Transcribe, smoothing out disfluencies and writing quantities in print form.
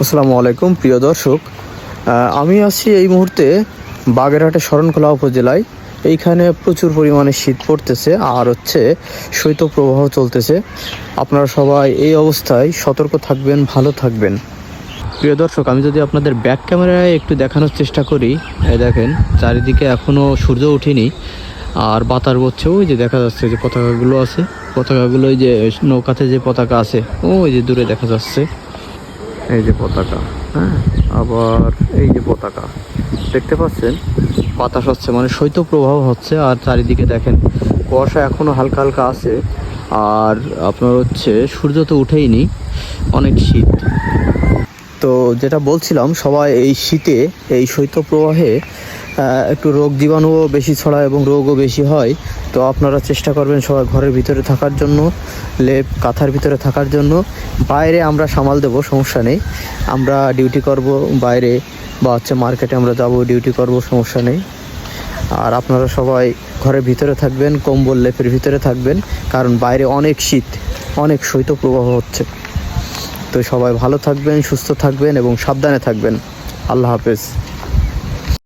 আসসালামু আলাইকুম প্রিয় দর্শক, আমি আছি এই মুহূর্তে বাগেরহাটের শরণখোলা উপজেলায়। এইখানে প্রচুর পরিমাণে শীত পড়তেছে আর শৈত্যপ্রবাহ চলতেছে। আপনারা সবাই এই অবস্থায় সতর্ক থাকবেন, ভালো থাকবেন। প্রিয় দর্শক, আমি যদি আপনাদের ব্যাক ক্যামেরায় একটু দেখানোর চেষ্টা করি, দেখেন চারিদিকে এখনও সূর্য ওঠেনি আর বাতাস বচ্ছে। ওই যে দেখা যাচ্ছে যে পতাকাগুলো আছে, পতাকাগুলো ওই যে নৌকাতে যে পতাকা আছে ওই যে দূরে দেখা যাচ্ছে, এই যে পতাকা। হ্যাঁ, আবার এই যে পতাকা দেখতে পাচ্ছেন, বাতাস হচ্ছে মানে শৈত্যপ্রবাহ হচ্ছে। আর চারিদিকে দেখেন কুয়াশা এখনও হালকা হালকা আছে। আর আপনার সূর্য তো উঠেইনি, অনেক শীত। তো যেটা বলছিলাম, সবাই এই শীতে এই শৈত্যপ্রবাহে একটু রোগ জীবাণুও বেশি ছড়ায় এবং রোগও বেশি হয়। তো আপনারা চেষ্টা করবেন সবাই ঘরের ভিতরে থাকার জন্য, লেপ কাঁথার ভিতরে থাকার জন্য। বাইরে আমরা সামাল দেবো, সমস্যা নেই। আমরা ডিউটি করব বাইরে বা মার্কেটে আমরা যাব, ডিউটি করব, সমস্যা নেই। আর আপনারা সবাই ঘরের ভিতরে থাকবেন, কম্বল লেপের ভিতরে থাকবেন, কারণ বাইরে অনেক শীত, অনেক শৈত্যপ্রবাহ হচ্ছে। তো সবাই ভালো থাকবেন, সুস্থ থাকবেন এবং সাবধানে থাকবেন। আল্লাহ হাফেজ।